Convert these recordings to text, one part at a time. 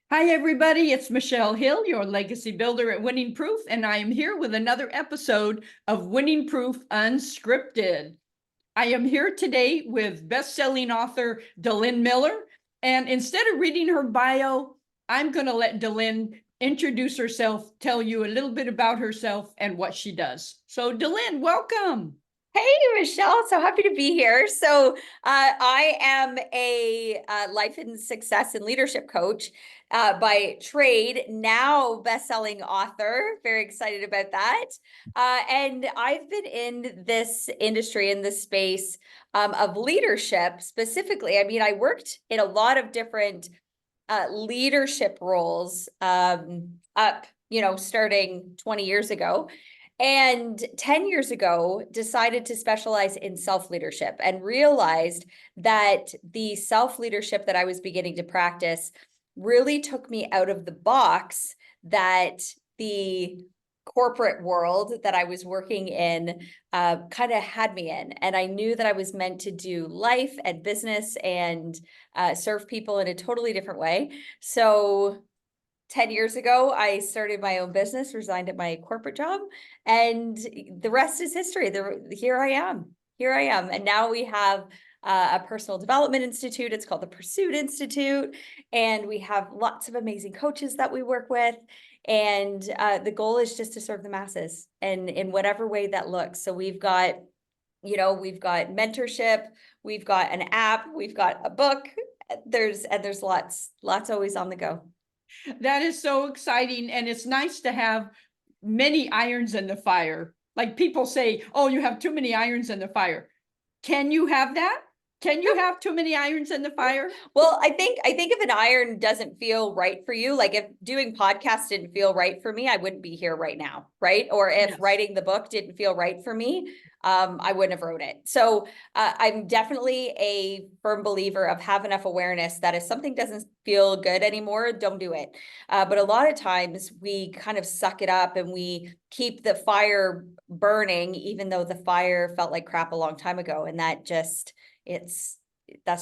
Hi, everybody. It's Michelle Hill, your legacy builder at Winning Proof, and I am here with another episode of Winning Proof Unscripted. I am here today with best-selling author Delynn Miller, and instead of reading her bio, I'm going to let Delynn introduce herself, tell you a little bit about herself and what she does. So, Delynn, welcome. Hey, Michelle, so happy to be here. I am a life and success and leadership coach by trade, now best-selling author. Very excited about that. And I've been in this industry, in this space of leadership specifically. I mean, I worked in a lot of different leadership roles starting 20 years ago. And 10 years ago, decided to specialize in self-leadership and realized that the self-leadership that I was beginning to practice really took me out of the box that the corporate world that I was working in kind of had me in. And I knew that I was meant to do life and business and serve people in a totally different way. So 10 years ago, I started my own business, resigned at my corporate job, and the rest is history. Here I am. Here I am. And now we have a personal development institute. It's called the Pursuit Institute. And we have lots of amazing coaches that we work with. And the goal is just to serve the masses and in whatever way that looks. So we've got mentorship, we've got an app, we've got a book. There's lots always on the go. That is so exciting. And it's nice to have many irons in the fire. Like people say, oh, you have too many irons in the fire. Can you have that? Can you have too many irons in the fire? Well, I think if an iron doesn't feel right for you, like if doing podcasts didn't feel right for me, I wouldn't be here right now, right? Or if Yes. writing the book didn't feel right for me, I wouldn't have wrote it. So I'm definitely a firm believer of have enough awareness that if something doesn't feel good anymore, don't do it. But a lot of times we kind of suck it up and we keep the fire burning, even though the fire felt like crap a long time ago. And that's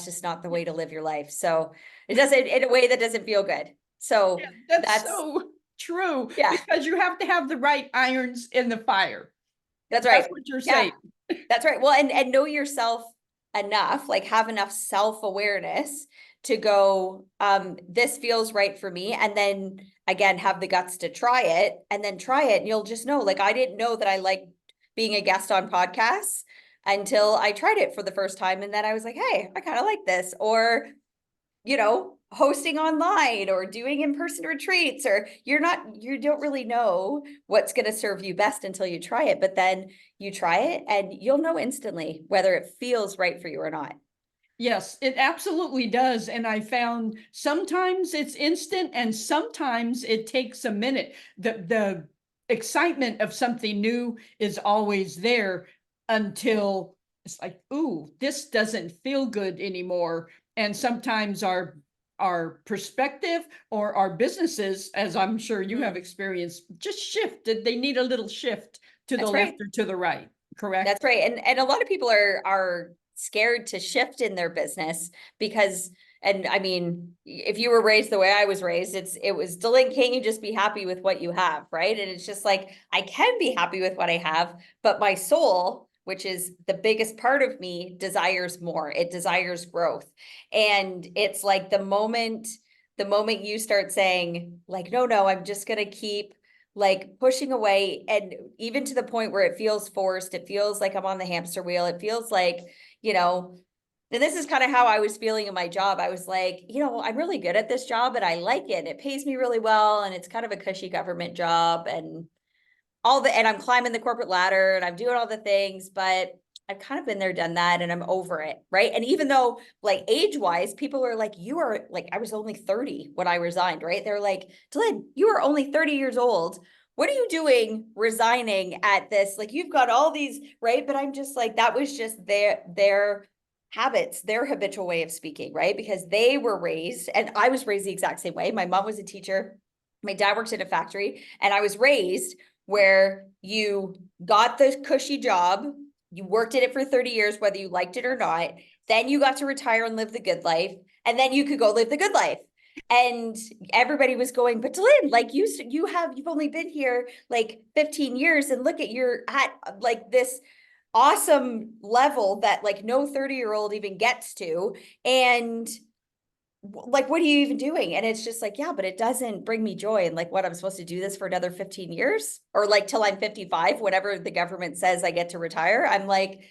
just not the way to live your life. So it doesn't, in a way that doesn't feel good. So Yeah, that's that's, so true yeah, because you have to have the right irons in the fire. that's That's right. what you're Yeah, saying. that's right. Well, and know yourself enough, like have enough self-awareness to go, this feels right for me. And then again, have the guts to try it and then try it. And you'll just know, like, I didn't know that I liked being a guest on podcasts until I tried it for the first time. And then I was like, hey, I kind of like this. Or, hosting online or doing in-person retreats, or you don't really know what's going to serve you best until you try it. But then you try it and you'll know instantly whether it feels right for you or not. Yes, it absolutely does. And I found sometimes it's instant and sometimes it takes a minute. The excitement of something new is always there until it's like, ooh, this doesn't feel good anymore. And sometimes our perspective or our businesses, as I'm sure you have experienced, just shifted. They need a little shift to the That's right. left or to the right, correct? That's right. And a lot of people are scared to shift in their business because, and I mean, if you were raised the way I was raised, it was Delynn, can't you just be happy with what you have, right? And it's just like I can be happy with what I have, but my soul, which is the biggest part of me, desires more. It desires growth. And it's like the moment you start saying, like, no, I'm just gonna keep like pushing away, and even to the point where it feels forced, it feels like I'm on the hamster wheel, it feels like, you know and this is kind of how I was feeling in my job. I was like, I'm really good at this job and I like it. It pays me really well and it's kind of a cushy government job and and I'm climbing the corporate ladder and I'm doing all the things, but I've kind of been there, done that, and I'm over it, right? And even though, like, age-wise, people are like, you are like, I was only 30 when I resigned, right? They're like, Delynn, you are only 30 years old. What are you doing resigning at this? Like, you've got all these, right? But I'm just like, that was just their habits, their habitual way of speaking, right? Because they were raised, and I was raised the exact same way. My mom was a teacher. My dad worked in a factory, and I was raised where you got the cushy job, you worked at it for 30 years, whether you liked it or not. Then you got to retire and live the good life. And then you could go live the good life. And everybody was going, but Delynn, like you've only been here like 15 years and look at you're at like this awesome level that like no 30-year-old even gets to. And like, what are you even doing? And it's just like, yeah, but it doesn't bring me joy. And like, what, I'm supposed to do this for another 15 years or like till I'm 55, whatever the government says I get to retire. I'm like,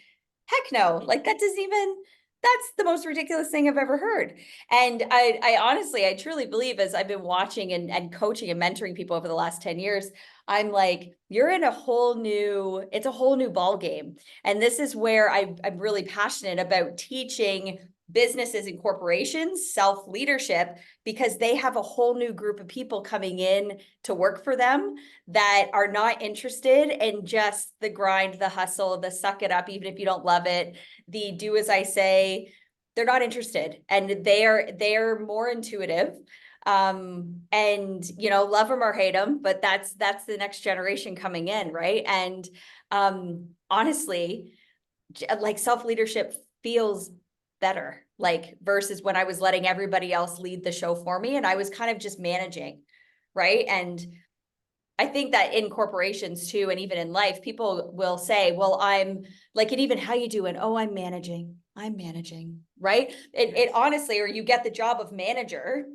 heck no, like that doesn't even, that's the most ridiculous thing I've ever heard. And I honestly, I truly believe as I've been watching and coaching and mentoring people over the last 10 years, I'm like, you're in a whole new, it's a whole new ball game. And this is where I'm really passionate about teaching businesses and corporations self-leadership, because they have a whole new group of people coming in to work for them that are not interested in just the grind, the hustle, the suck it up, even if you don't love it, the do as I say. They're not interested, and they're more intuitive. And you know, love them or hate them, but that's the next generation coming in, right? And honestly, like self-leadership feels better, like versus when I was letting everybody else lead the show for me and I was kind of just managing, right? And I think that in corporations too, and even in life, people will say, well, I'm like, and even how you doing? Oh, I'm managing, right? It honestly, or you get the job of manager,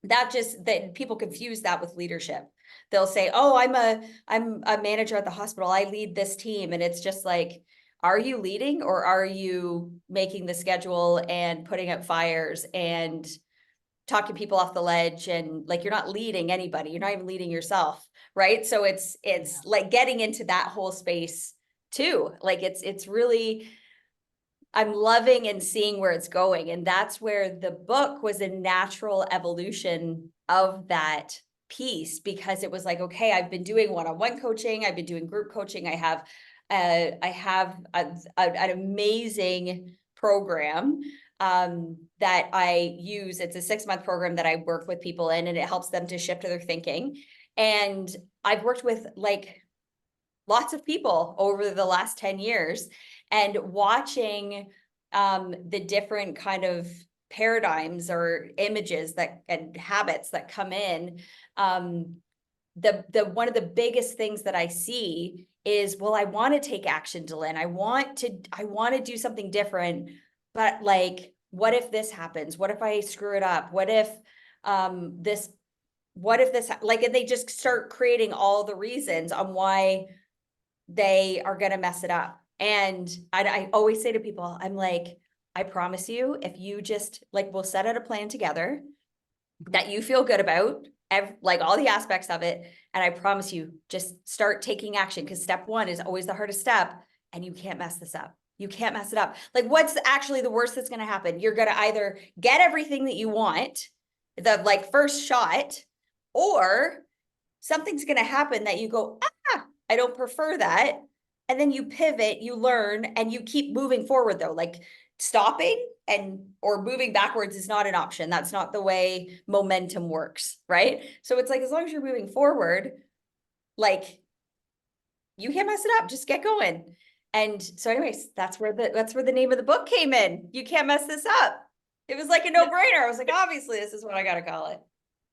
that people confuse that with leadership. They'll say, oh, I'm a manager at the hospital, I lead this team. And it's just like, are you leading or are you making the schedule and putting out fires and talking people off the ledge? And like, you're not leading anybody, you're not even leading yourself, right? So it's like getting into that whole space too. Like it's really, I'm loving and seeing where it's going. And that's where the book was a natural evolution of that piece, because it was like, okay, I've been doing one-on-one coaching, I've been doing group coaching, I have an amazing program that I use. It's a 6-month program that I work with people in, and it helps them to shift their thinking. And I've worked with like lots of people over the last 10 years, and watching the different kind of paradigms or images that and habits that come in. The one of the biggest things that I see is, well, I want to take action, Delynn. I want to do something different, but like, what if this happens? What if I screw it up? What if this, like, and they just start creating all the reasons on why they are going to mess it up. And I always say to people, I'm like, I promise you, if you just like, we'll set out a plan together that you feel good about, like all the aspects of it. And I promise you, just start taking action, because step 1 is always the hardest step, and you can't mess this up. You can't mess it up. Like, what's actually the worst that's going to happen? You're going to either get everything that you want, the like first shot, or something's going to happen that you go, I don't prefer that. And then you pivot, you learn, and you keep moving forward though. Like, stopping or moving backwards is not an option. That's not the way momentum works, right? So it's like, as long as you're moving forward, like, you can't mess it up, just get going. And so anyways, that's where the name of the book came in. You can't mess this up. It was like a no-brainer. I was like, obviously this is what I got to call it.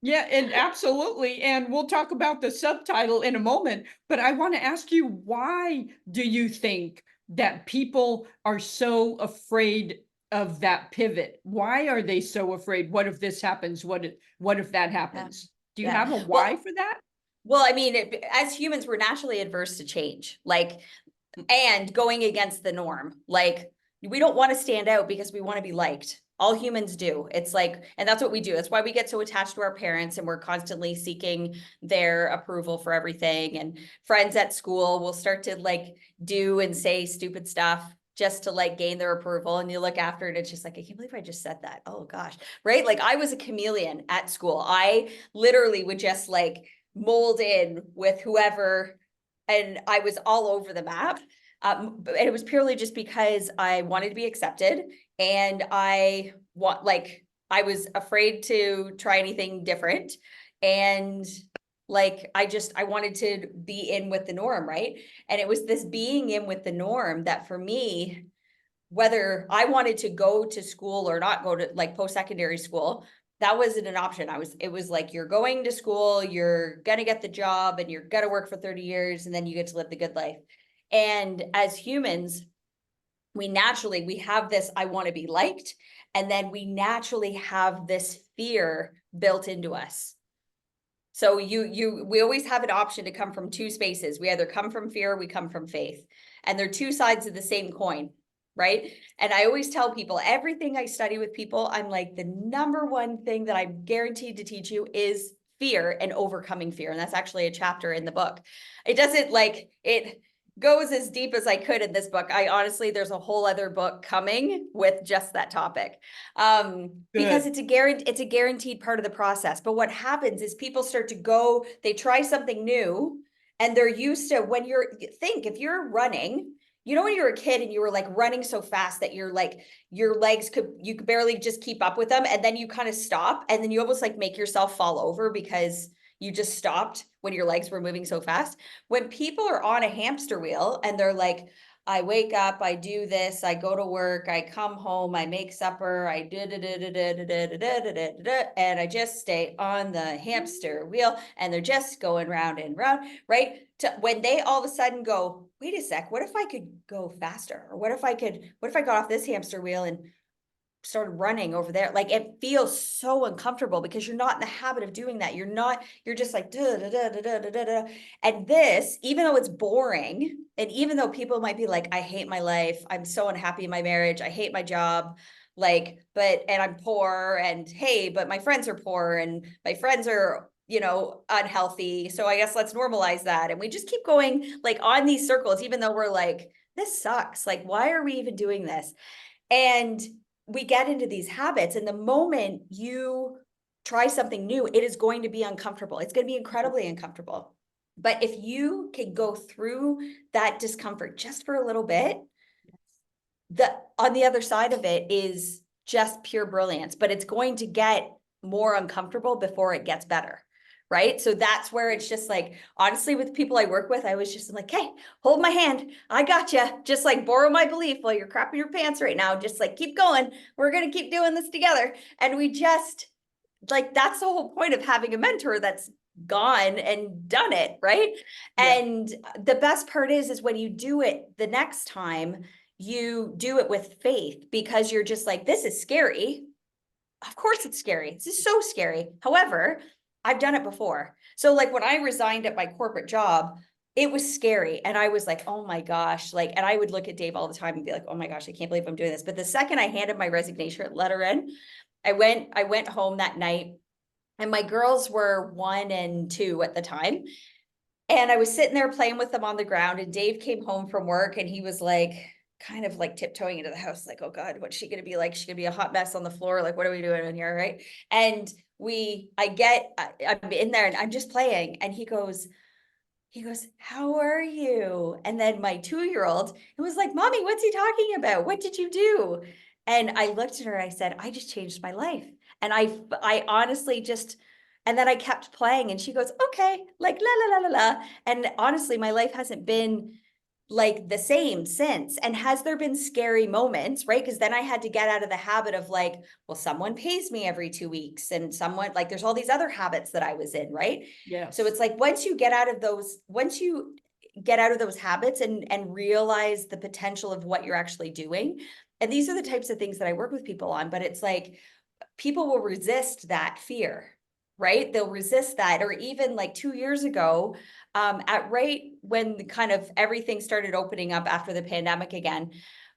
Yeah, and absolutely. And we'll talk about the subtitle in a moment, but I want to ask you, why do you think that people are so afraid of that pivot? Why are they so afraid? What if this happens? What if that happens? Do you have a why for that? Well, I mean, as humans, we're naturally adverse to change, like, and going against the norm. Like, we don't want to stand out because we want to be liked. All humans do. It's like, and that's what we do. That's why we get so attached to our parents, and we're constantly seeking their approval for everything. And friends at school will start to like do and say stupid stuff just to like gain their approval. And you look after it, it's just like, I can't believe I just said that. Oh gosh. Right? Like, I was a chameleon at school. I literally would just like mold in with whoever, and I was all over the map. And it was purely just because I wanted to be accepted, and I was afraid to try anything different. And like, I wanted to be in with the norm, right? And it was this being in with the norm that for me, whether I wanted to go to school or not go to like post-secondary school, that wasn't an option. It was like, you're going to school, you're gonna get the job, and you're gonna work for 30 years, and then you get to live the good life. And as humans, we have this, I want to be liked. And then we naturally have this fear built into us. So we always have an option to come from two spaces. We either come from fear, or we come from faith, and they're two sides of the same coin, right? And I always tell people, everything I study with people, I'm like, the number one thing that I'm guaranteed to teach you is fear and overcoming fear. And that's actually a chapter in the book. It doesn't like it goes as deep as I could in this book. I honestly, there's a whole other book coming with just that topic. Because it's a guaranteed part of the process. But what happens is people start to go, they try something new, and they're used to, if you're running, when you were a kid and you were like running so fast that your legs you could barely just keep up with them. And then you kind of stop, and then you almost like make yourself fall over because you just stopped when your legs were moving so fast. When people are on a hamster wheel and they're like, I wake up, I do this, I go to work, I come home, I make supper, I and I just stay on the hamster wheel, and they're just going round and round, right? When they all of a sudden go, wait a sec, what if I could go faster? Or what if I got off this hamster wheel and started running over there? Like, it feels so uncomfortable because you're not in the habit of doing that. You're just like, da, da, da, da, da, da, da. And this, even though it's boring, and even though people might be like, I hate my life, I'm so unhappy in my marriage, I hate my job, and I'm poor, and hey, but my friends are poor, and my friends are, unhealthy. So I guess let's normalize that. And we just keep going like on these circles, even though we're like, this sucks. Like, why are we even doing this? And we get into these habits, and the moment you try something new, it is going to be uncomfortable. It's going to be incredibly uncomfortable. But if you can go through that discomfort just for a little bit, on the other side of it is just pure brilliance, but it's going to get more uncomfortable before it gets better. Right. So that's where it's just like, honestly, with people I work with, I was just like, hey, hold my hand. I got you. Just like borrow my belief while you're crapping your pants right now. Just like, keep going. We're going to keep doing this together. And we just like, that's the whole point of having a mentor that's gone and done it. Right. Yeah. And the best part is when you do it the next time, you do it with faith, because you're just like, this is scary. Of course it's scary. This is so scary. However, I've done it before. So like when I resigned at my corporate job, it was scary. And I was like, oh my gosh, and I would look at Dave all the time and be like, oh my gosh, I can't believe I'm doing this. But the second I handed my resignation letter in, I went home that night, and my girls were 1 and 2 at the time. And I was sitting there playing with them on the ground, and Dave came home from work, and he was like, kind of like tiptoeing into the house, like, oh God, what's she going to be like? She's going to be a hot mess on the floor. Like, what are we doing in here? Right. And I'm in there and I'm just playing. And he goes, how are you? And then my 2-year-old, it was like, mommy, what's he talking about? What did you do? And I looked at her and I said, I just changed my life. And I honestly just, and then I kept playing, and she goes, okay, like, la, la, la, la, la. And honestly, my life hasn't been like the same since. And has there been scary moments, right? Because then I had to get out of the habit of like, well, someone pays me every 2 weeks, and someone, like, there's all these other habits that I was in, right? Yeah. So it's like, once you get out of those habits and realize the potential of what you're actually doing. And these are the types of things that I work with people on, but it's like, people will resist that fear, right? They'll resist that. Or even like 2 years ago, right when kind of everything started opening up after the pandemic again,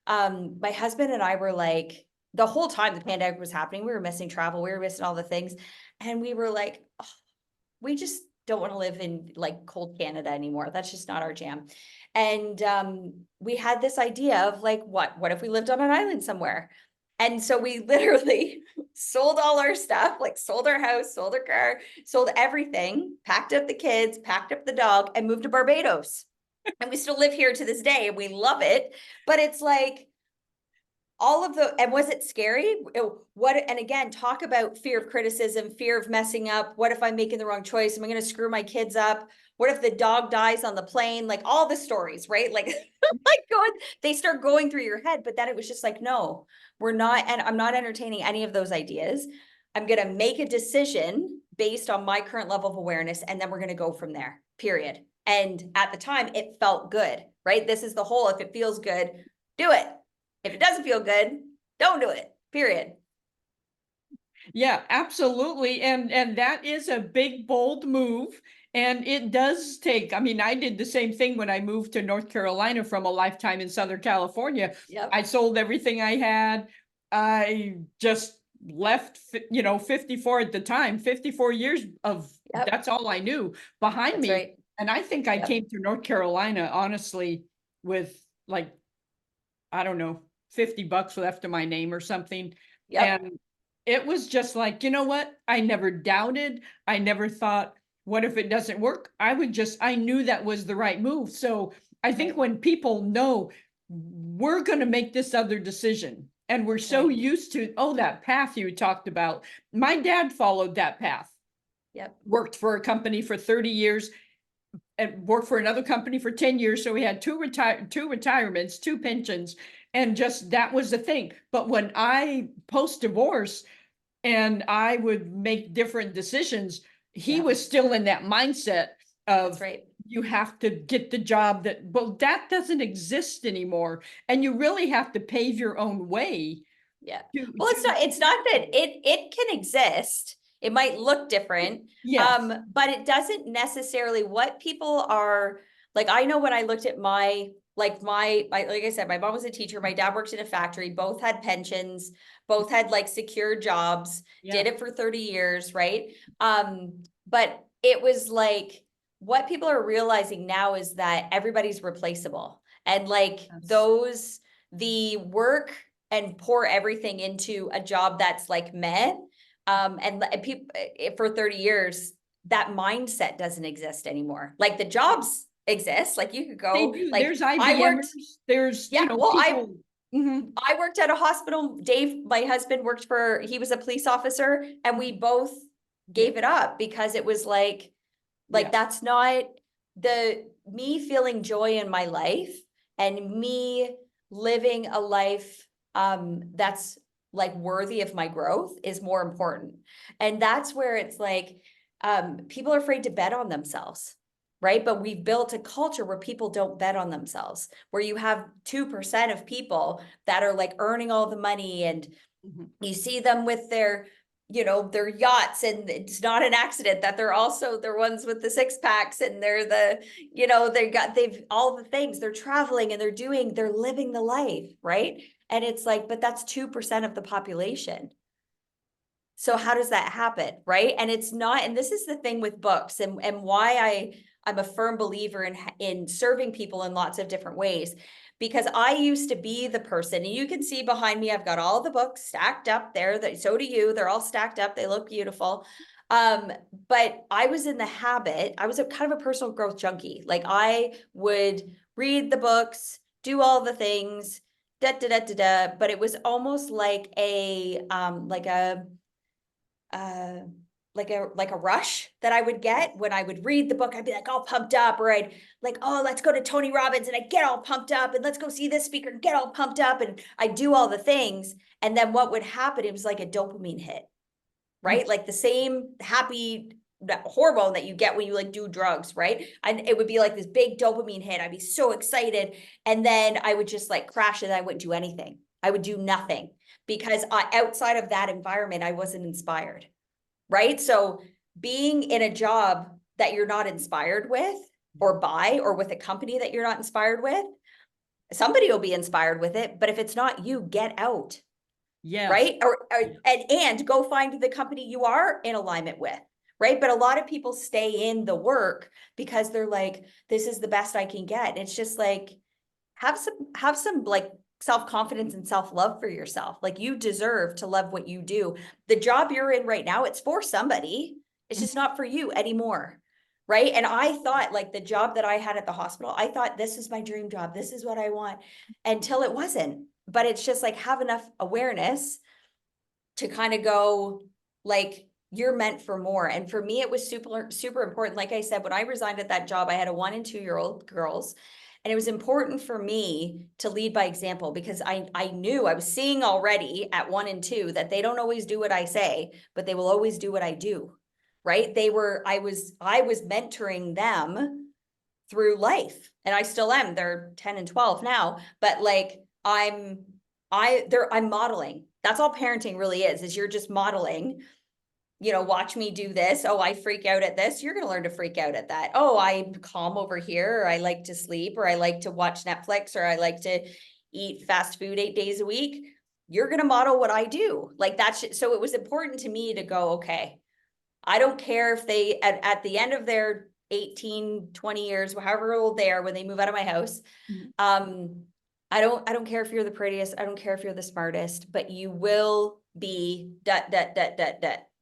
my husband and I were like, the whole time the pandemic was happening, we were missing travel, we were missing all the things. And we were like, oh, we just don't want to live in like cold Canada anymore. That's just not our jam. And we had this idea of like, what if we lived on an island somewhere? And so we literally sold all our stuff, like sold our house, sold our car, sold everything, packed up the kids, packed up the dog, and moved to Barbados. And we still live here to this day, and we love it. But it's like, and was it scary? And again, talk about fear of criticism, fear of messing up. What if I'm making the wrong choice? Am I going to screw my kids up? What if the dog dies on the plane? Like, all the stories, right? Like, they start going through your head. But then it was just like, no, we're not. And I'm not entertaining any of those ideas. I'm going to make a decision based on my current level of awareness, and then we're going to go from there, period. And at the time, it felt good, right? This is the whole, if it feels good, do it. If it doesn't feel good, don't do it, period. Yeah, absolutely. And that is a big, bold move. And it does take, I mean, I did the same thing when I moved to North Carolina from a lifetime in Southern California. Yep. I sold everything I had. I just left, 54 at the time, 54 years of, Yep. that's all I knew behind That's me. right. And I think I Yep. came to North Carolina, honestly, with like, I don't know, $50 left of my name or something. Yep. And it was just like, you know what? I never doubted. I never thought, what if it doesn't work? I knew that was the right move. So I think Right. when people know we're going to make this other decision and we're so Right. used to, oh, that path you talked about. My dad followed that path. Yep. Worked for a company for 30 years and worked for another company for 10 years. So we had two retirements, two pensions, and just that was the thing. But when I post-divorce and I would make different decisions, he Yep. was still in that mindset That's of right. you have to get the job that, well, that doesn't exist anymore. And you really have to pave your own way. Yeah. To, Well, it's not that it can exist. It might look different. yes. But it doesn't necessarily what people are like. I know when I looked at my like I said, my mom was a teacher, my dad worked in a factory, both had pensions, both had like secure jobs, Yeah. did it for 30 years, right? But it was like what people are realizing now is that everybody's replaceable. And like Yes. the work and pour everything into a job that's like meh. And people for 30 years, that mindset doesn't exist anymore. Like the jobs exist. Like you could They go, do. like There's I worked, IBMers. There's, yeah, well, people. Mhm. I worked at a hospital. Dave, my husband, worked for, he was a police officer, and we both Yeah. gave it up because it was like Yeah. that's not me feeling joy in my life and me living a life that's like worthy of my growth is more important. And that's where it's like people are afraid to bet on themselves, right? But we've built a culture where people don't bet on themselves, where you have 2% of people that are like earning all the money, and Mhm. you see them with their their yachts, and it's not an accident that they're ones with the six packs, and they're the they've all the things, they're traveling and they're living the life, right? And it's like, but that's 2% of the population. So how does that happen, right? And it's not, and this is the thing with books, and why I'm a firm believer in serving people in lots of different ways, because I used to be the person, and you can see behind me, I've got all the books stacked up there, that so do you, they're all stacked up, they look beautiful. But I was in the habit, I was a kind of a personal growth junkie. Like I would read the books, do all the things, but it was almost like a uh like a rush that I would get when I would read the book. I'd be like all pumped up, or I'd like, oh, let's go to Tony Robbins, and I get all pumped up, and let's go see this speaker and get all pumped up, and I do all the things. And then what would happen, it was like a dopamine hit, right? Like the same happy hormone that you get when you like do drugs, right? And it would be like this big dopamine hit. I'd be so excited, and then I would just like crash, and I wouldn't do anything. I would do nothing, because outside of that environment, I wasn't inspired, right? So being in a job that you're not inspired with, or by, or with a company that you're not inspired with, somebody will be inspired with it, but if it's not you, get out. Yes. Right? And go find the company you are in alignment with, right? But a lot of people stay in the work because they're like, this is the best I can get. And it's just like, have some like self-confidence and self-love for yourself. Like you deserve to love what you do. The job you're in right now, it's for somebody. It's just not for you anymore. Right. And I thought like the job that I had at the hospital, I thought this is my dream job. This is what I want, until it wasn't. But it's just like have enough awareness to kind of go like, you're meant for more. And for me, it was super, super important. Like I said, when I resigned at that job, I had a 1 and 2 year old girls. And it was important for me to lead by example, because I knew, I was seeing already at 1 and 2 that they don't always do what I say, but they will always do what I do. Right? I was mentoring them through life, and I still am. They're 10 and 12 now, but like I'm modeling. That's all parenting really is you're just modeling. You know, watch me do this. Oh, I freak out at this. You're going to learn to freak out at that. Oh, I'm calm over here, or I like to sleep, or I like to watch Netflix, or I like to eat fast food 8 days a week. You're going to model what I do. Like that's, so it was important to me to go, okay, I don't care if they, at the end of their 18, 20 years, however old they are, when they move out of my house, I don't care if you're the prettiest. I don't care if you're the smartest, but you will be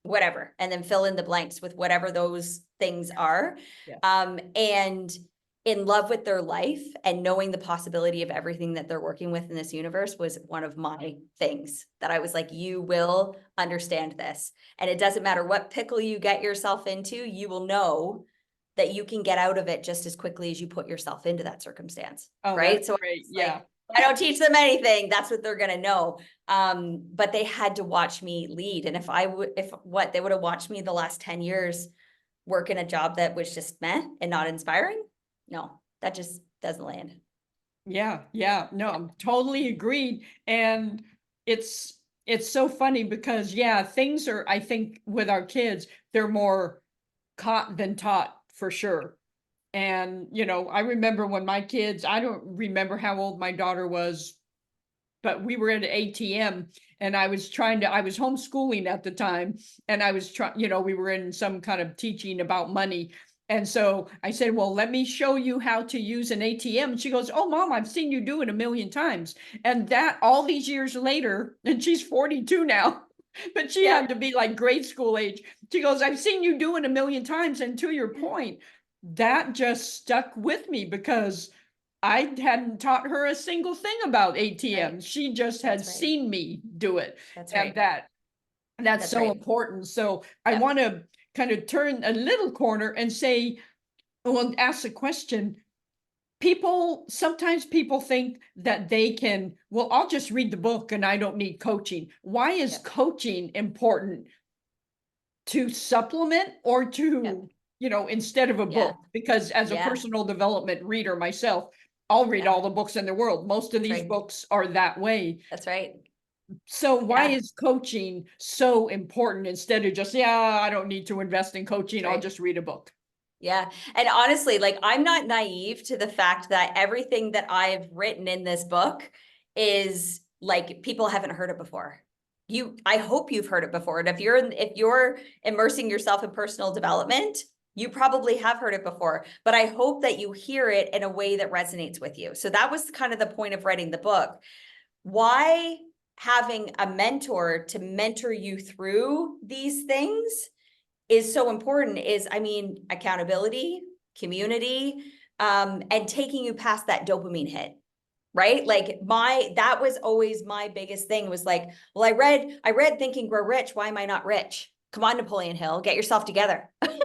whatever, and then fill in the blanks with whatever those things are. Yeah. And in love with their life and knowing the possibility of everything that they're working with in this universe was one of my things that I was like, you will understand this. And it doesn't matter what pickle you get yourself into, you will know that you can get out of it just as quickly as you put yourself into that circumstance. Oh, right? that's So great. it's Yeah. like, I don't teach them anything. That's what they're going to know. But they had to watch me lead. And they would have watched me the last 10 years work in a job that was just meh and not inspiring. No, that just doesn't land. Yeah. Yeah. No, I'm totally agreed. And it's so funny because yeah, things are, I think with our kids, they're more caught than taught for sure. And, you know, I remember when my kids, I don't remember how old my daughter was, but we were at an ATM and I was homeschooling at the time. And I was trying, you know, we were in some kind of teaching about money. And so I said, well, let me show you how to use an ATM. And she goes, oh, Mom, I've seen you do it a million times. And that all these years later, and she's 42 now, but she had to be like grade school age. She goes, I've seen you do it a million times. And to your point, that just stuck with me because I hadn't taught her a single thing about ATMs. Right. She just had seen me do it. That's And right. that's so right. important. So I Yeah. want to kind of turn a little corner and say, well, ask the question. Sometimes people think that they can, well, I'll just read the book and I don't need coaching. Why is Yep. coaching important to supplement or to, Yep. you know, instead of a Yeah. book? Because as a Yeah. personal development reader myself, I'll read Yeah. all the books in the world. Most of That's these right. books are that way. That's right. So why Yeah. is coaching so important instead of just, yeah, I don't need to invest in coaching, I'll Right. just read a book? Yeah. And honestly, like I'm not naive to the fact that everything that I've written in this book is like people haven't heard it before. I hope you've heard it before. And if you're immersing yourself in personal development, you probably have heard it before, but I hope that you hear it in a way that resonates with you. So that was kind of the point of writing the book. Why having a mentor to mentor you through these things is so important is, I mean, accountability, community, and taking you past that dopamine hit, right? Like that was always my biggest thing was like, well, I read Think and Grow Rich. Why am I not rich? Come on, Napoleon Hill, get yourself together. Right?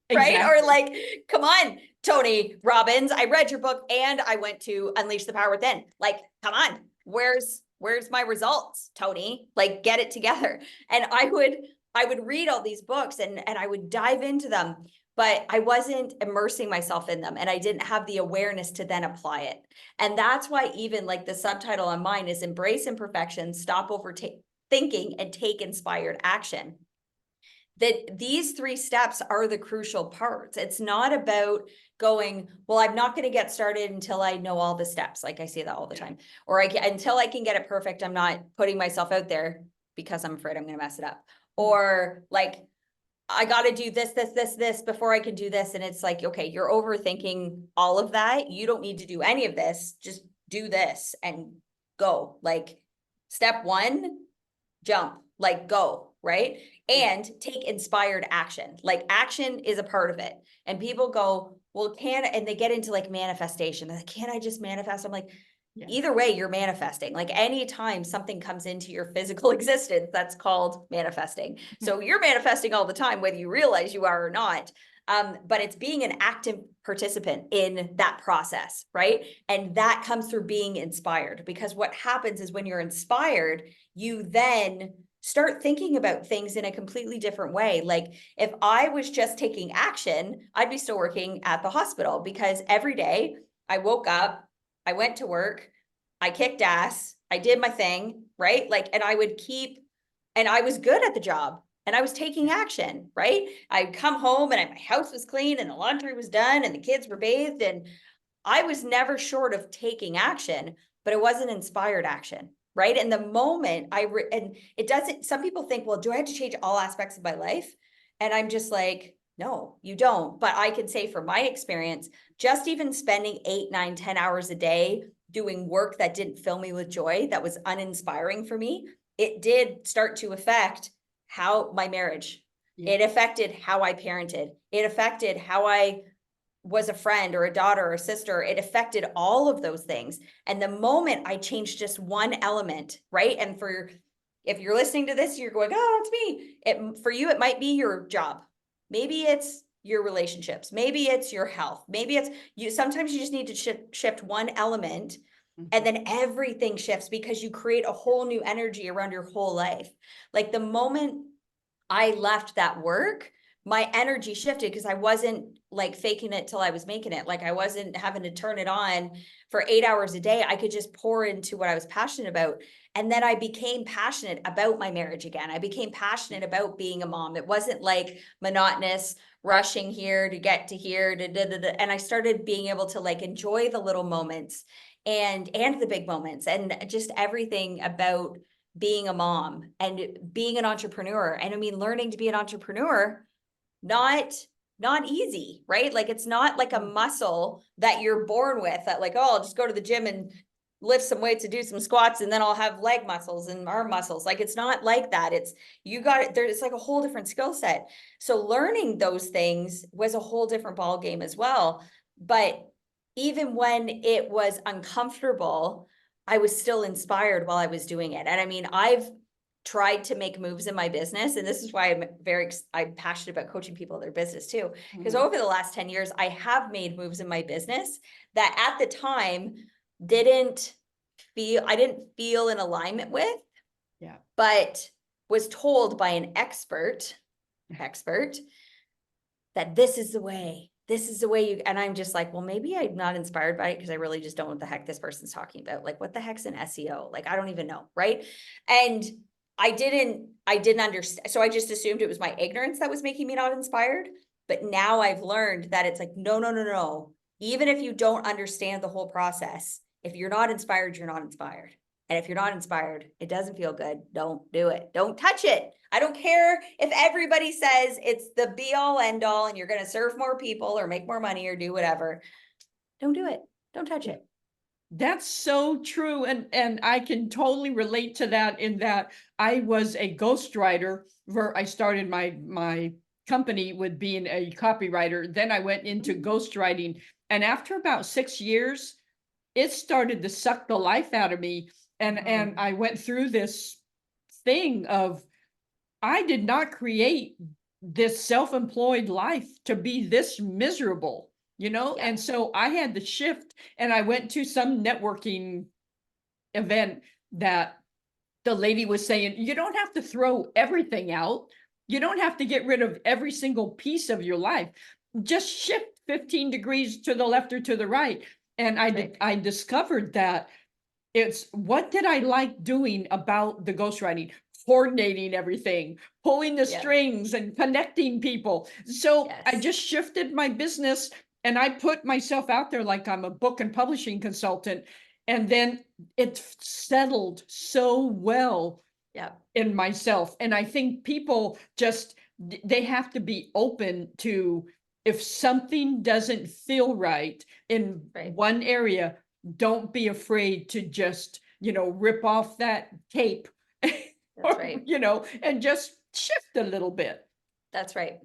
Exactly. Or like, come on, Tony Robbins, I read your book and I went to Unleash the Power Within. Like, come on, where's my results, Tony? Like, get it together. And I would read all these books and I would dive into them, but I wasn't immersing myself in them and I didn't have the awareness to then apply it. And that's why even like the subtitle on mine is Embrace Imperfection, Stop Overthinking and Take Inspired Action. That these 3 steps are the crucial parts. It's not about going, well, I'm not going to get started until I know all the steps. Like I say that all the time, or until I can get it perfect. I'm not putting myself out there because I'm afraid I'm going to mess it up. Or like, I got to do this before I can do this. And it's like, okay, you're overthinking all of that. You don't need to do any of this. Just do this and go. Like step 1, jump, like go. Right. And take inspired action. Like action is a part of it. And people go, well, and they get into like manifestation. They're like, can't I just manifest? I'm like, either way, you're manifesting. Like anytime something comes into your physical existence, that's called manifesting. So you're manifesting all the time, whether you realize you are or not. But it's being an active participant in that process, right? And that comes through being inspired, because what happens is when you're inspired, you then start thinking about things in a completely different way. Like if I was just taking action, I'd be still working at the hospital, because every day I woke up, I went to work, I kicked ass, I did my thing, right? Like, and I was good at the job and I was taking action, right? I'd come home and my house was clean and the laundry was done and the kids were bathed, and I was never short of taking action, but it wasn't inspired action, right? And the moment and it doesn't, some people think, well, do I have to change all aspects of my life? And I'm just like, no, you don't. But I can say from my experience, just even spending 8, 9, 10 hours a day doing work that didn't fill me with joy, that was uninspiring for me, it did start to affect how my marriage, it affected how I parented, it affected how I was a friend or a daughter or a sister. It affected all of those things. And the moment I changed just one element, right? And if you're listening to this, you're going, oh, that's me. For you, it might be your job. Maybe it's your relationships. Maybe it's your health. Maybe it's you. Sometimes you just need to shift one element, and then everything shifts, because you create a whole new energy around your whole life. Like the moment I left that work, my energy shifted, because I wasn't like faking it till I was making it. Like I wasn't having to turn it on for 8 hours a day. I could just pour into what I was passionate about. And then I became passionate about my marriage again. I became passionate about being a mom. It wasn't like monotonous, rushing here to get to here, and I started being able to like enjoy the little moments and the big moments, and just everything about being a mom and being an entrepreneur. And I mean, learning to be an entrepreneur, not easy, right? Like it's not like a muscle that you're born with, that like, oh, I'll just go to the gym and lift some weights and do some squats and then I'll have leg muscles and arm muscles. Like it's not like that. It's it's like a whole different skill set. So learning those things was a whole different ball game as well. But even when it was uncomfortable, I was still inspired while I was doing it. And I mean, I've tried to make moves in my business, and this is why I'm passionate about coaching people in their business too, because over the last 10 years, I have made moves in my business that at the time I didn't feel in alignment with, but was told by an expert that this is the way you, and I'm just like, well, maybe I'm not inspired by it because I really just don't know what the heck this person's talking about. Like, what the heck's an SEO? Like, I don't even know. Right. And I didn't understand. So I just assumed it was my ignorance that was making me not inspired. But now I've learned that it's like, no. Even if you don't understand the whole process, if you're not inspired, you're not inspired. And if you're not inspired, it doesn't feel good. Don't do it. Don't touch it. I don't care if everybody says it's the be all end all and you're going to serve more people or make more money or do whatever. Don't do it. Don't touch it. That's so true. And I can totally relate to that, in that I was a ghostwriter where I started my company with being a copywriter. Then I went into ghostwriting. And after about 6 years, it started to suck the life out of me. And I went through this thing of, I did not create this self-employed life to be this miserable, And so I had to shift, and I went to some networking event that the lady was saying, you don't have to throw everything out. You don't have to get rid of every single piece of your life. Just shift 15 degrees to the left or to the right. And I discovered that it's, what did I like doing about the ghostwriting? Coordinating everything, pulling the strings and connecting people. So I just shifted my business, and I put myself out there like I'm a book and publishing consultant. And then it settled so well in myself. And I think people they have to be open to, if something doesn't feel right in one area, don't be afraid to just, rip off that tape. That's right. And just shift a little bit. That's right.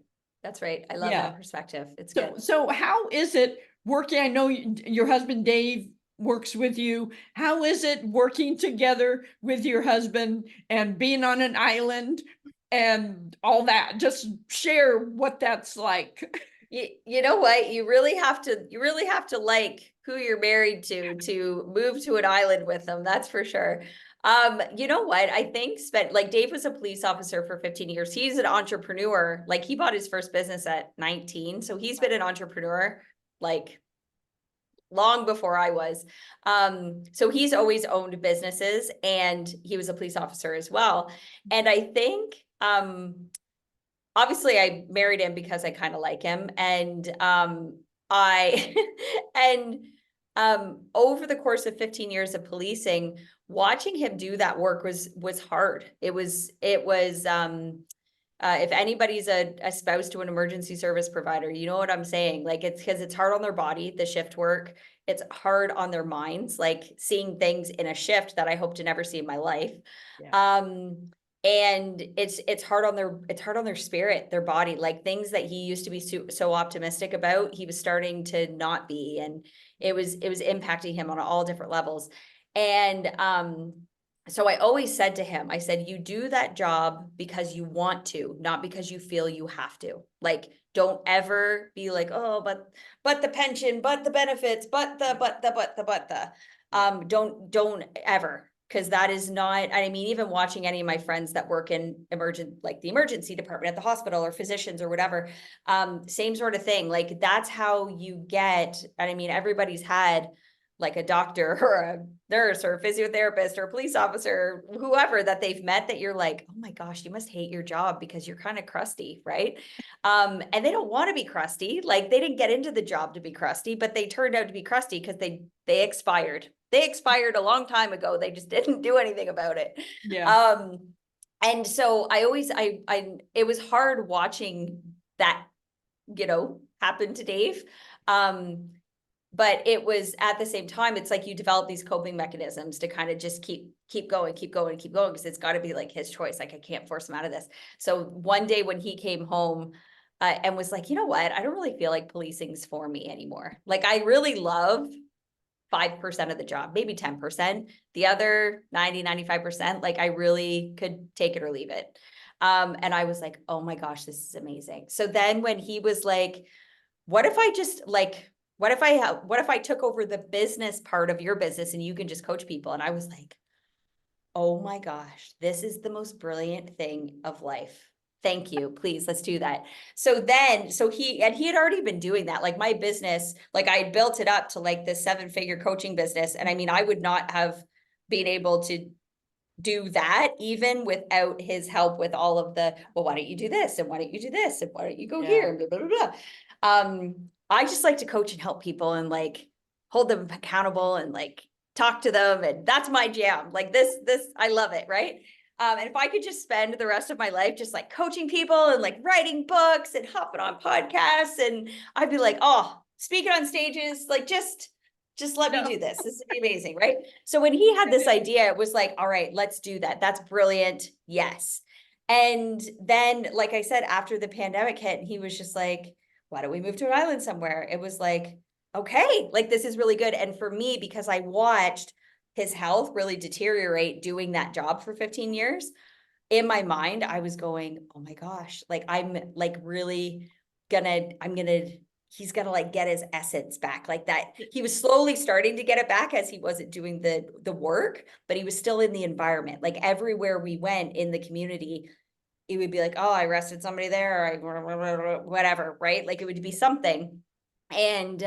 I love that perspective. It's good. So how is it working? I know your husband, Dave, works with you. How is it working together with your husband and being on an island and all that? Just share what that's like. You know what? You really have to like who you're married to move to an island with them. That's for sure. You know what? I think like Dave was a police officer for 15 years. He's an entrepreneur. Like he bought his first business at 19. So he's been an entrepreneur like long before I was. So he's always owned businesses and he was a police officer as well. And I think, obviously I married him because I kind of like him. And, I, and, over the course of 15 years of policing, watching him do that work was hard. If anybody's a spouse to an emergency service provider, you know what I'm saying? Like it's because it's hard on their body, the shift work. It's hard on their minds, like seeing things in a shift that I hope to never see in my life. Yeah. And it's hard on their spirit, their body, like things that he used to be so optimistic about, he was starting to not be, and it was impacting him on all different levels. And so I always said to him, I said, you do that job because you want to, not because you feel you have to. Like, don't ever be like, oh, but the pension, but the benefits, but the. Don't ever, because that is not, I mean, even watching any of my friends that work in like the emergency department at the hospital or physicians or whatever, same sort of thing. Like that's how you get, and I mean, everybody's had like a doctor or a nurse or a physiotherapist or a police officer, whoever that they've met that you're like, oh my gosh, you must hate your job because you're kind of crusty, right? And they don't want to be crusty. Like they didn't get into the job to be crusty, but they turned out to be crusty because they expired. They expired a long time ago. They just didn't do anything about it. Yeah. And so I always, it was hard watching that, happen to Dave. But it was at the same time, it's like you develop these coping mechanisms to kind of just keep going, because it's got to be like his choice. Like I can't force him out of this. So one day when he came home and was like, you know what, I don't really feel like policing's for me anymore. Like I really love 5% of the job, maybe 10%, the other 95%, like I really could take it or leave it. And I was like, oh my gosh, this is amazing. So then when he was like, what if I just like, what if I took over the business part of your business and you can just coach people? And I was like, oh my gosh, this is the most brilliant thing of life. Thank you. Please, let's do that. So he had already been doing that. Like my business, like I built it up to like this 7-figure coaching business. And I mean, I would not have been able to do that even without his help with all of the, well, why don't you do this? And why don't you do this? And why don't you go here? And blah, blah, blah, blah. I just like to coach and help people and like hold them accountable and like talk to them. And that's my jam. Like this, I love it. Right. And if I could just spend the rest of my life just like coaching people and like writing books and hopping on podcasts, and I'd be like, oh, speaking on stages, like just let me do this. This would be amazing. Right. So when he had this idea, it was like, all right, let's do that. That's brilliant. Yes. And then, like I said, after the pandemic hit, he was just like, why don't we move to an island somewhere? It was like, okay, like this is really good. And for me, because I watched his health really deteriorate doing that job for 15 years, in my mind, I was going, oh my gosh, like I'm like really he's gonna like get his essence back like that. He was slowly starting to get it back as he wasn't doing the work, but he was still in the environment. Like everywhere we went in the community, it would be like, oh, I arrested somebody there, or whatever, right? Like it would be something. And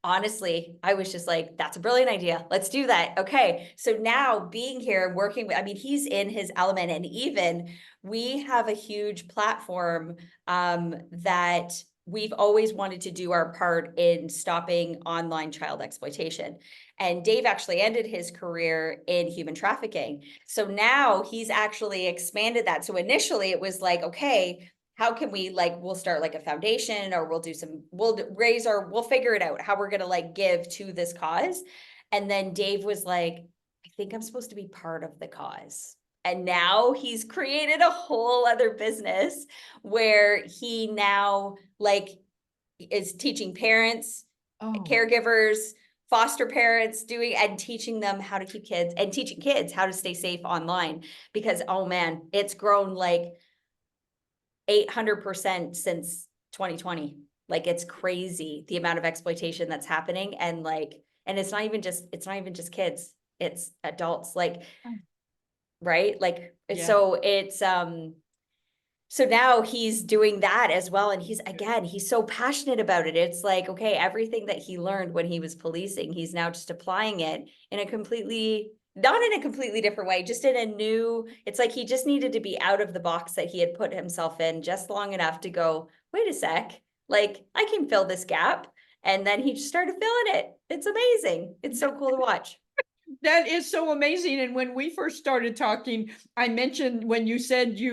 honestly, I was just like, that's a brilliant idea. Let's do that. Okay. So now being here and working with, I mean, he's in his element, and even we have a huge platform that we've always wanted to do our part in stopping online child exploitation. And Dave actually ended his career in human trafficking. So now he's actually expanded that. So initially it was like, okay, how can we like, we'll start like a foundation, or we'll figure it out how we're going to like give to this cause. And then Dave was like, I think I'm supposed to be part of the cause. And now he's created a whole other business where he now like is teaching parents, caregivers, foster parents, and teaching them how to keep kids, and teaching kids how to stay safe online, because, oh man, it's grown like 800% since 2020. Like, it's crazy the amount of exploitation that's happening. And like, and it's not even just kids, it's adults, like, right? Like, Yeah. so it's, so now he's doing that as well. And he's so passionate about it. It's like, okay, everything that he learned when he was policing, he's now just applying it in a completely, not in a completely different way, just in a new, it's like he just needed to be out of the box that he had put himself in just long enough to go, wait a sec, like I can fill this gap. And then he just started filling it. It's amazing. It's so cool to watch. That is so amazing. And when we first started talking, I mentioned when you said he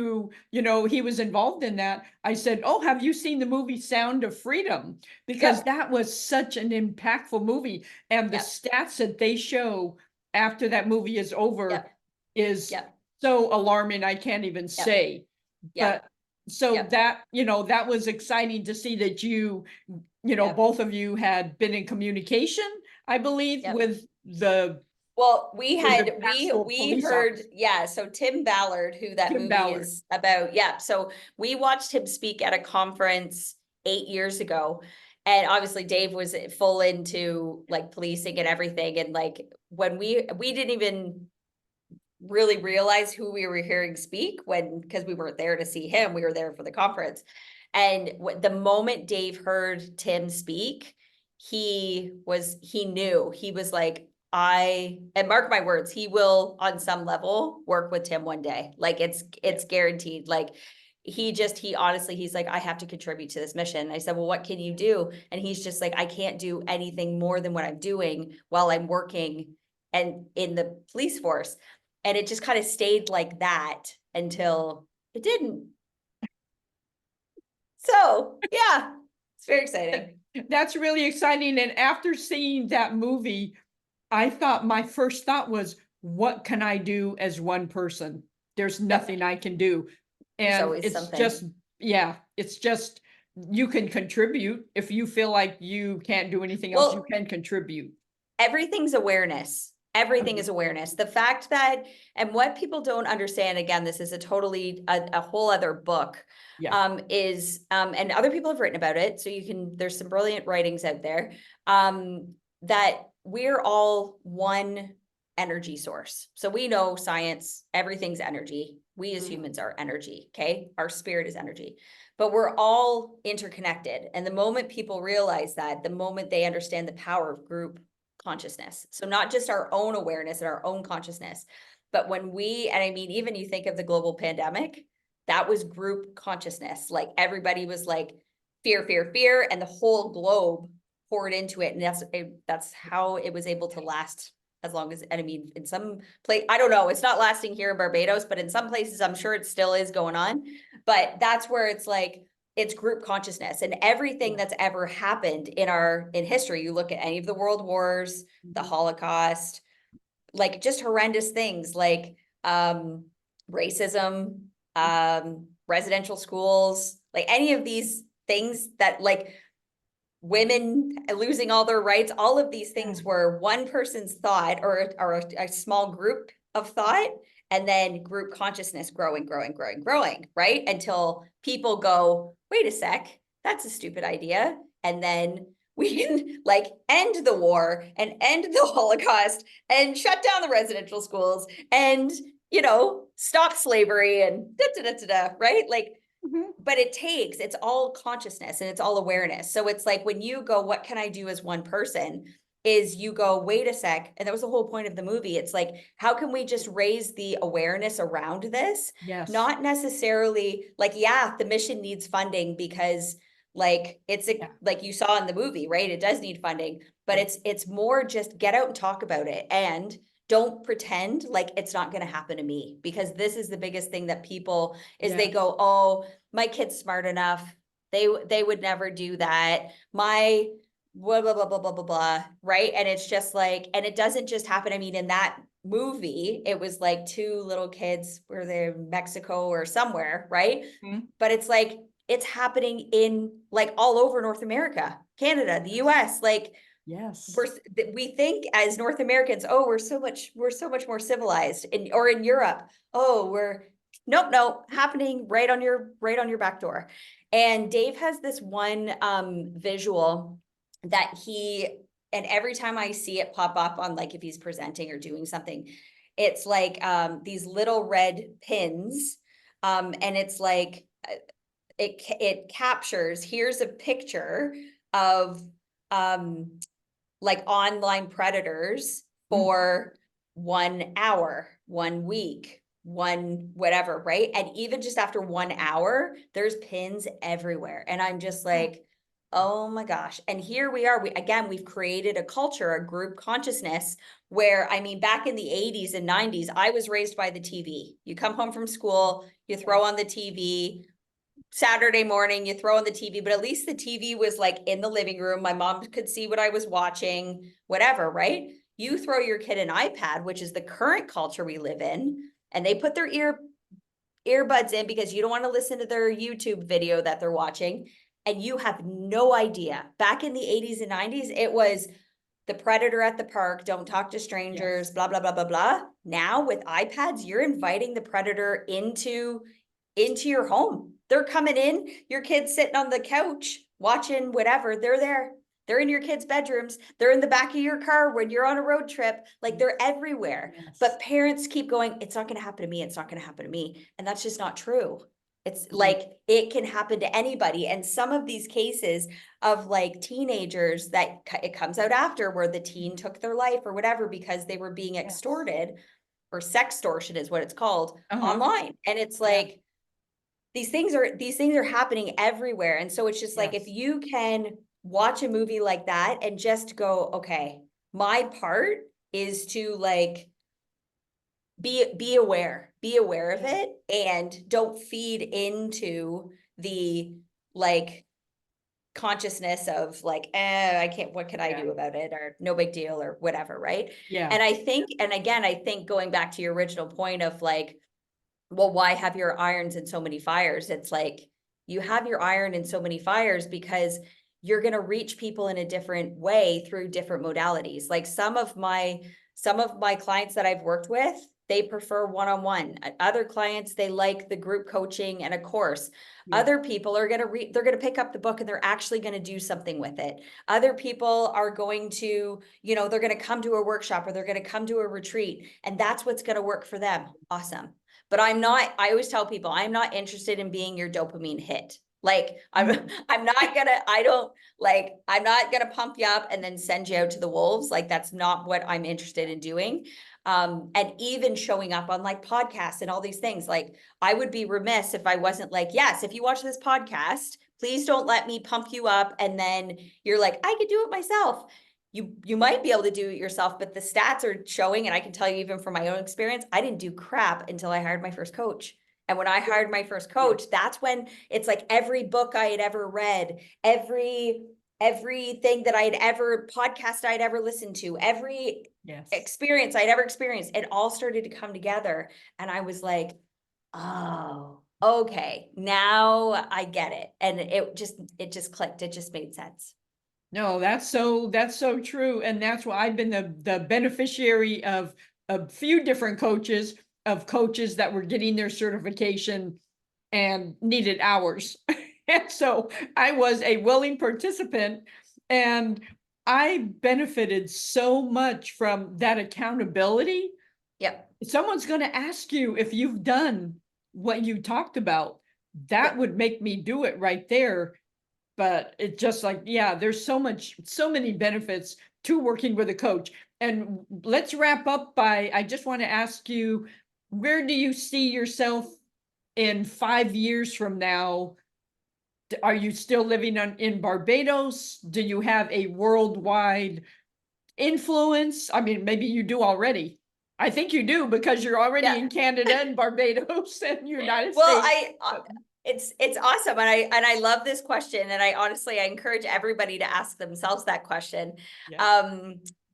was involved in that, I said, "Oh, have you seen the movie Sound of Freedom?" Because Yep. that was such an impactful movie. And the Yep. stats that they show after that movie is over Yep. is Yep. so alarming, I can't even Yep. say. Yep. But so Yep. that was exciting to see that Yep. both of you had been in communication, I believe, Yep. with the Well, actual we police heard, officer, yeah, so Tim Ballard, who that Tim movie Ballard. is about, yeah, so we watched him speak at a conference 8 years ago. And obviously Dave was full into like policing and everything. And like when we didn't even really realize who we were hearing speak because we weren't there to see him, we were there for the conference. And the moment Dave heard Tim speak, he knew, he was like, and mark my words, he will on some level work with Tim one day. Like it's guaranteed. Like he honestly, he's like, I have to contribute to this mission. I said, well, what can you do? And he's just like, I can't do anything more than what I'm doing while I'm working and in the police force. And it just kind of stayed like that until it didn't. So yeah, it's very exciting. That's really exciting. And after seeing that movie, my first thought was, what can I do as one person? There's Yep. nothing I can do. There's And always it's something. just, yeah, it's just, you can contribute. If you feel like you can't do anything else, you Well, can contribute. everything's awareness. Everything is awareness. The fact that, and what people don't understand, again, this is a whole other book, Yeah. and other people have written about it. So there's some brilliant writings out there, that we're all one energy source. So we know science, everything's energy. We as humans are energy. Okay. Our spirit is energy, but we're all interconnected. And the moment people realize that, the moment they understand the power of group consciousness. So not just our own awareness and our own consciousness, but and I mean, even you think of the global pandemic, that was group consciousness. Like everybody was like fear, fear, fear, and the whole globe poured into it. And that's how it was able to last as long as, and I mean, in some place, I don't know, it's not lasting here in Barbados, but in some places, I'm sure it still is going on. But that's where it's like, it's group consciousness, and everything that's ever happened in history. You look at any of the world wars, the Holocaust, like just horrendous things like racism, residential schools, like any of these things that like women losing all their rights, all of these things were one person's thought or a small group of thought, and then group consciousness growing, right? Until people go, wait a sec, that's a stupid idea. And then we can like end the war and end the Holocaust and shut down the residential schools and, stop slavery and right? Like, but it's all consciousness and it's all awareness. So it's like when you go, what can I do as one person? Is you go, wait a sec. And that was the whole point of the movie. It's like, how can we just raise the awareness around this? Yes. Not necessarily like, yeah, the mission needs funding because like like you saw in the movie, right? It does need funding, but it's more just get out and talk about it and don't pretend like it's not going to happen to me, because this is the biggest thing that people is they go, oh, my kid's smart enough. They would never do that. My blah, blah, blah, blah, blah, blah, blah. Right. And it's just like, and it doesn't just happen. I mean, in that movie, it was like two little kids were they in Mexico or somewhere. Right. But it's like, it's happening in like all over North America, Canada, the US, like, yes, we think as North Americans, oh, we're so much more civilized, or in Europe, oh, nope, happening right on your back door. And Dave has this one visual that and every time I see it pop up on, like, if he's presenting or doing something, it's like these little red pins. And it's like it captures, here's a picture of like online predators for 1 hour, 1 week, one whatever, right? And even just after 1 hour, there's pins everywhere. And I'm just like, oh my gosh. And here we are. We've created a culture, a group consciousness where, I mean, back in the 80s and 90s, I was raised by the TV. You come home from school, you throw on the TV. Saturday morning, you throw on the TV, but at least the TV was like in the living room. My mom could see what I was watching, whatever, right? You throw your kid an iPad, which is the current culture we live in, and they put their earbuds in because you don't want to listen to their YouTube video that they're watching. And you have no idea. Back in the 80s and 90s, it was the predator at the park, don't talk to strangers, blah, blah, blah, blah, blah. Now with iPads, you're inviting the predator into your home. They're coming in, your kid's sitting on the couch watching whatever. They're there. They're in your kids' bedrooms. They're in the back of your car when you're on a road trip. Like, they're everywhere. Yes. But parents keep going, it's not going to happen to me. It's not going to happen to me. And that's just not true. It's like, it can happen to anybody. And some of these cases of like teenagers that it comes out after where the teen took their life or whatever because they were being extorted, or sextortion is what it's called, online. And it's like, these things are happening everywhere. And so it's just like, if you can watch a movie like that and just go, okay, my part is to like be aware of it, and don't feed into the like consciousness of like, I can't, what can I do about it, or no big deal, or whatever, right? And I think, and again, I think going back to your original point of like, well, why have your irons in so many fires? It's like, you have your iron in so many fires because you're going to reach people in a different way through different modalities. Like some of my clients that I've worked with, they prefer one-on-one. Other clients, they like the group coaching and a course. Other people are going to they're going to pick up the book and they're actually going to do something with it. Other people are going to, they're going to come to a workshop or they're going to come to a retreat, and that's what's going to work for them. Awesome. But I always tell people, I'm not interested in being your dopamine hit. Like, I'm not gonna pump you up and then send you out to the wolves. Like, that's not what I'm interested in doing. And even showing up on like podcasts and all these things, like I would be remiss if I wasn't like, yes, if you watch this podcast, please don't let me pump you up. And then you're like, I could do it myself. You might be able to do it yourself, but the stats are showing, and I can tell you even from my own experience, I didn't do crap until I hired my first coach. And when I hired my first coach, that's when it's like every book I had ever read, everything that podcast I'd ever listened to, every experience I'd ever experienced, it all started to come together. And I was like, oh, okay, now I get it. And it just clicked. It just made sense. No, that's so true. And that's why I've been the beneficiary of a few different coaches that were getting their certification and needed hours. And so I was a willing participant, and I benefited so much from that accountability. Yep. Someone's going to ask you if you've done what you talked about. That would make me do it right there. But it's just like, there's so many benefits to working with a coach. And let's wrap up I just want to ask you, where do you see yourself in 5 years from now? Are you still living in Barbados? Do you have a worldwide influence? I mean, maybe you do already. I think you do, because you're already in Canada and Barbados and United States. It's awesome. And I love this question. And I encourage everybody to ask themselves that question.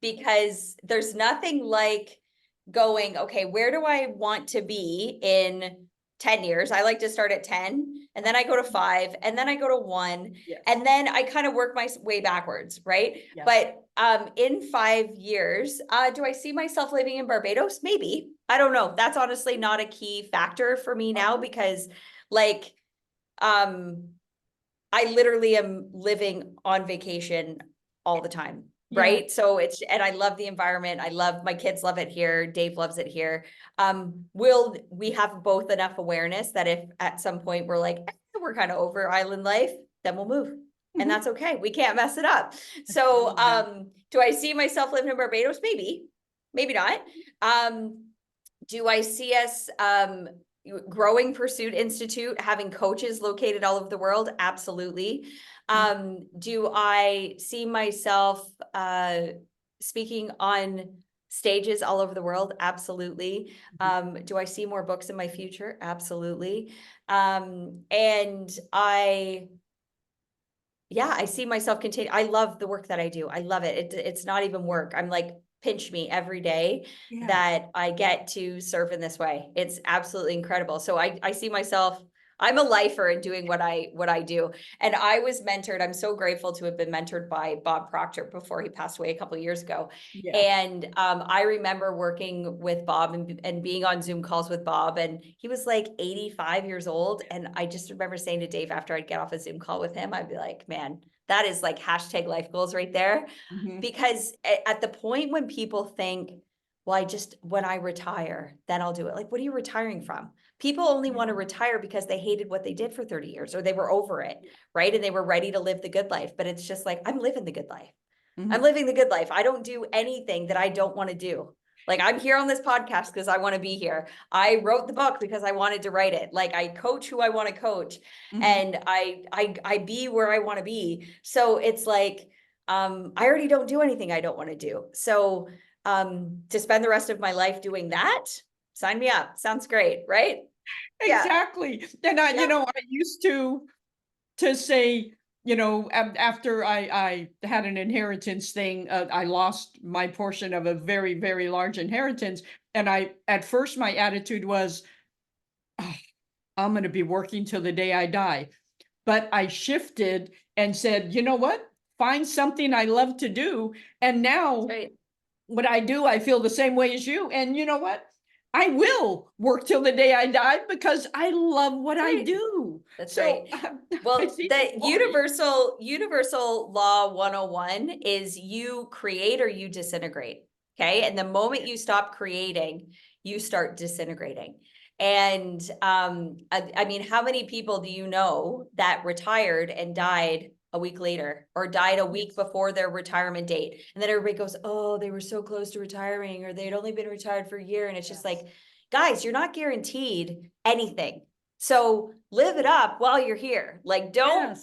Because there's nothing like going, okay, where do I want to be in 10 years? I like to start at 10, and then I go to 5, and then I go to 1, and then I kind of work my way backwards, right? But in 5 years, do I see myself living in Barbados? Maybe. I don't know. That's honestly not a key factor for me now, because like, I literally am living on vacation all the time. Yeah. Right. So and I love the environment. My kids love it here. Dave loves it here. Will we have both enough awareness that if at some point we're like, we're kind of over island life, then we'll move. And Mhm. that's okay. We can't mess it up. So, do I see myself living in Barbados? Maybe, maybe not. Do I see us, growing Pursuit Institute, having coaches located all over the world? Absolutely. Do I see myself speaking on stages all over the world? Absolutely. Do I see more books in my future? Absolutely. And I see myself continue. I love the work that I do. I love it. It's not even work. I'm like, pinch me every day Yeah. that I get to serve in this way. It's absolutely incredible. So I see myself, I'm a lifer in doing what I do. And I was mentored. I'm so grateful to have been mentored by Bob Proctor before he passed away a couple of years ago. Yeah. And I remember working with Bob and being on Zoom calls with Bob, and he was like 85 years old. And I just remember saying to Dave after I'd get off a Zoom call with him, I'd be like, man, that is like hashtag life goals right there. Mhm. Because at the point when people think, well, when I retire, then I'll do it. Like, what are you retiring from? People only want to retire because they hated what they did for 30 years or they were over it, right? And they were ready to live the good life. But it's just like, I'm living the good life. Mhm. I'm living the good life. I don't do anything that I don't want to do. Like, I'm here on this podcast because I want to be here. I wrote the book because I wanted to write it. Like, I coach who I want to coach, Mhm. and I be where I want to be. So it's like, I already don't do anything I don't want to do. So to spend the rest of my life doing that, sign me up. Sounds great, right? Yeah. Exactly. And I, Yeah. I used to say, after I had an inheritance thing, I lost my portion of a very, very large inheritance. And at first my attitude was, "Oh, I'm going to be working till the day I die." But I shifted and said, you know what? Find something I love to do. And now Right. what I do, I feel the same way as you. And you know what? I will work till the day I die because I love what I Right. do. That's So right. I Well, see the the point. universal law 101 is you create or you disintegrate. Okay. And the moment you stop creating, you start disintegrating. And I mean, how many people do you know that retired and died a week later or died a week before their retirement date? And then everybody goes, oh, they were so close to retiring, or they'd only been retired for a year. And it's just like, guys, you're not guaranteed anything. So live it up while you're here. Like, don't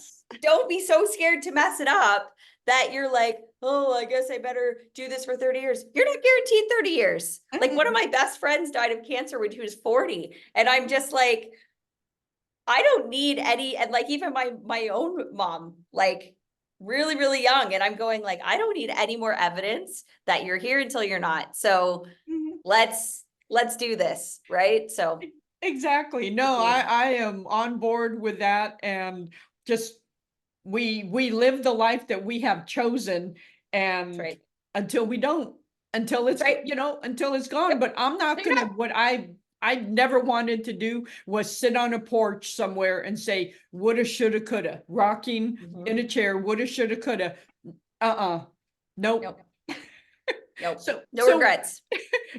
be so scared to mess it up that you're like, oh, I guess I better do this for 30 years. You're not guaranteed 30 years. Like, one of my best friends died of cancer when he was 40. And I'm just like, I don't need any, and like even my own mom, like really, really young. And I'm going like, I don't need any more evidence that you're here until you're not. So Mhm. let's do this. Right. So Exactly. No, I am on board with that. And just we live the life that we have chosen, that's and right. until we don't, until That's it's right. until it's gone. Yep. But I'm not There you gonna, go. what I never wanted to do was sit on a porch somewhere and say woulda, shoulda, coulda, rocking in a chair, woulda, shoulda, coulda. Nope. Nope. Nope. So No regrets.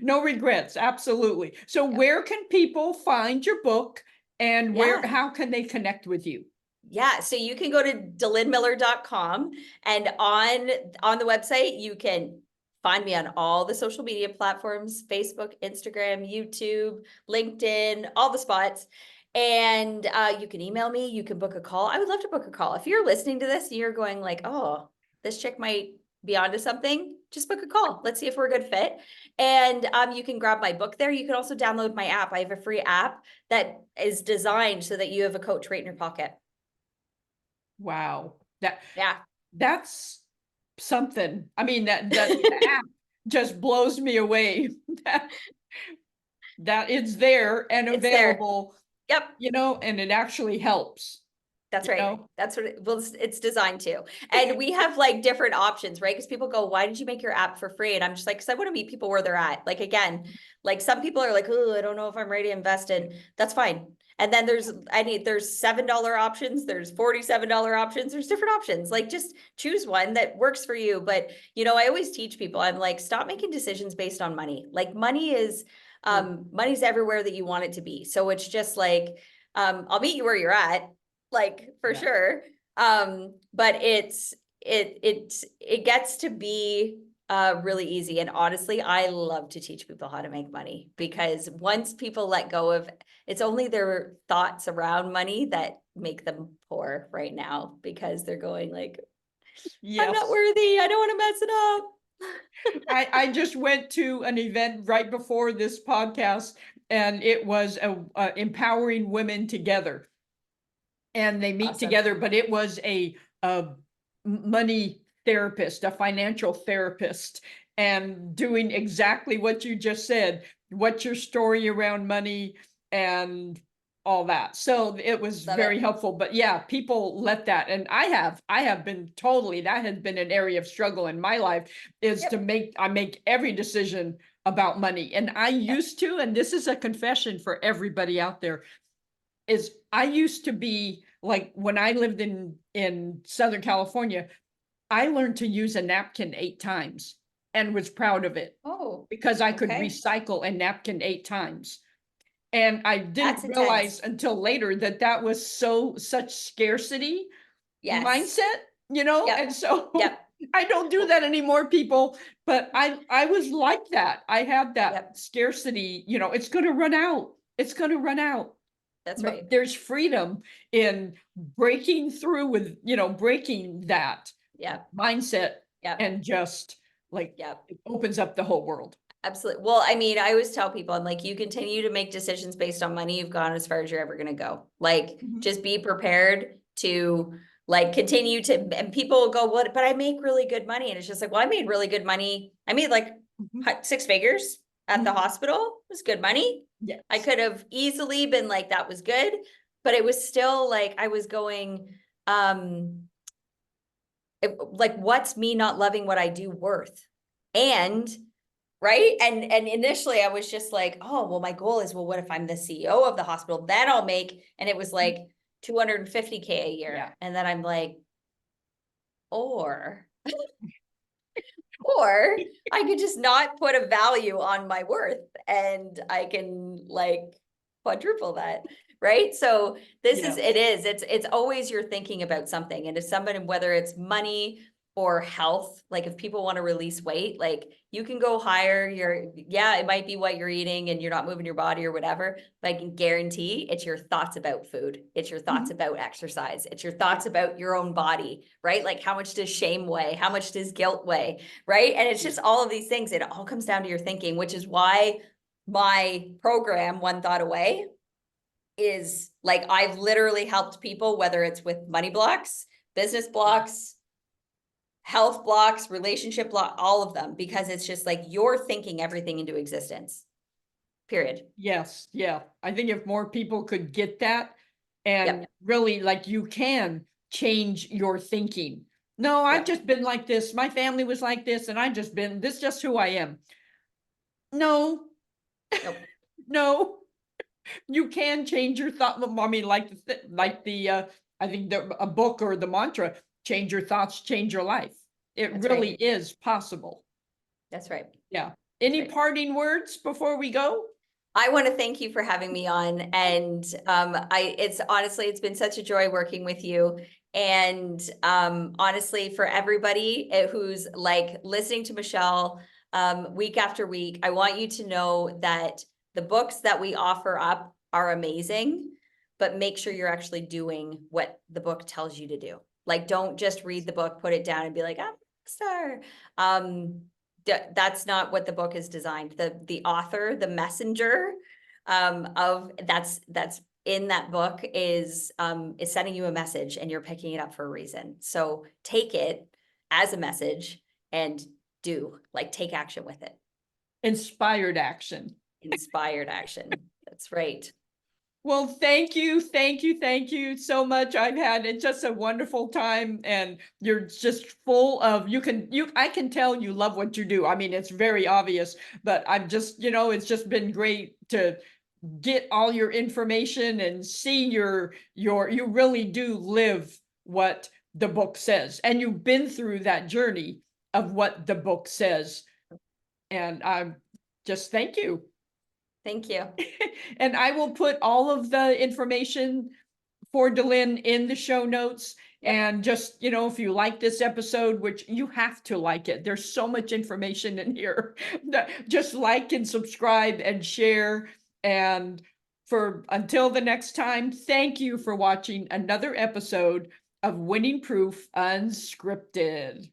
no regrets, absolutely. So Yep. where can people find your book, and Yeah. how can they connect with you? Yeah. So you can go to DelynMiller.com, and on the website, you can find me on all the social media platforms, Facebook, Instagram, YouTube, LinkedIn, all the spots. And you can email me, you can book a call. I would love to book a call. If you're listening to this and you're going like, oh, this chick might be onto something, just book a call. Let's see if we're a good fit. And you can grab my book there. You can also download my app. I have a free app that is designed so that you have a coach right in your pocket. Wow. Yeah. That's something. I mean, that app just blows me away. That that it's there and It's there. available, Yep. and it actually helps. That's You right. know? That's what it's designed to. And we have like different options, right? Because people go, why did you make your app for free? And I'm just like, because I want to meet people where they're at. Like, again, like some people are like, oh, I don't know if I'm ready to invest in. That's fine. And then there's $7 options, there's $47 options, there's different options. Like just choose one that works for you. But I always teach people, I'm like, stop making decisions based on money. Like money's everywhere that you want it to be. So it's just like, I'll meet you where you're at, like for sure. But it gets to be really easy. And honestly, I love to teach people how to make money, because once people let go of, it's only their thoughts around money that make them poor right now, because they're going like, I'm not worthy, I don't want to mess it up. I just went to an event right before this podcast, and it was empowering women together. And they meet together, but it was a money therapist, a financial therapist, and doing exactly what you just said. What's your story around money and all that? So it was very helpful. But yeah, people let that, and I have been totally, that has been an area of struggle in my life, is I make every decision about money. And I used to, and this is a confession for everybody out there, is I used to be like, when I lived in Southern California, I learned to use a napkin 8 times and was proud of it. Oh, because I could recycle a napkin 8 times. And I didn't realize until later that that was such scarcity mindset, and so I don't do that anymore, people, but I was like that. I had that scarcity, it's going to run out. It's going to run out. That's But right. there's freedom in breaking through with, breaking that mindset, and just like, it opens up the whole world. Absolutely. Well, I mean, I always tell people, I'm like, you continue to make decisions based on money, you've gone as far as you're ever going to go. Like, just be prepared to like continue to, and people will go, what, but I make really good money. And it's just like, well, I made really good money. I made like 6 figures at the hospital. It was good money. Yes. I could have easily been like, that was good, but it was still like, I was going, like, what's me not loving what I do worth? And right. And initially I was just like, oh, well, my goal is, well, what if I'm the CEO of the hospital? Then I'll make, and it was like 250K a year. Yeah. And then I'm like, or I could just not put a value on my worth, and I can like quadruple that. Right. So it's always you're thinking about something. And if somebody, whether it's money or health, like if people want to release weight, like you can go higher it might be what you're eating and you're not moving your body or whatever, but I can guarantee it's your thoughts about food. It's your thoughts about exercise. It's your thoughts about your own body, right? Like how much does shame weigh? How much does guilt weigh? Right. And it's just all of these things. It all comes down to your thinking, which is why my program, One Thought Away, is like, I've literally helped people, whether it's with money blocks, business blocks, health blocks, relationship block, all of them, because it's just like you're thinking everything into existence, period. Yes. Yeah. I think if more people could get that, and really, like, you can change your thinking. No, I've just been like this. My family was like this, and this is just who I am. No, no, you can change your thought. I mean, like I think a book or the mantra, change your thoughts, change your life. It really is possible. That's right. Yeah. Any parting words before we go? I want to thank you for having me on. And it's been such a joy working with you. And honestly, for everybody who's like listening to Michelle week after week, I want you to know that the books that we offer up are amazing, but make sure you're actually doing what the book tells you to do. Like, don't just read the book, put it down and be like, I'm a star. That's not what the book is designed. The author, the messenger of that's in that book is sending you a message, and you're picking it up for a reason. So take it as a message and take action with it. Inspired action. Inspired action. That's right. Well, thank you so much. I've had just a wonderful time, and you're just full of, I can tell you love what you do. I mean, it's very obvious, but I'm just, it's just been great to get all your information and see you really do live what the book says, and you've been through that journey of what the book says. And I'm just thank you. Thank you. And I will put all of the information for Delynn in the show notes. Yep. And just, if you like this episode, which you have to like it, there's so much information in here. Just like and subscribe and share. And until the next time, thank you for watching another episode of Winning Proof Unscripted.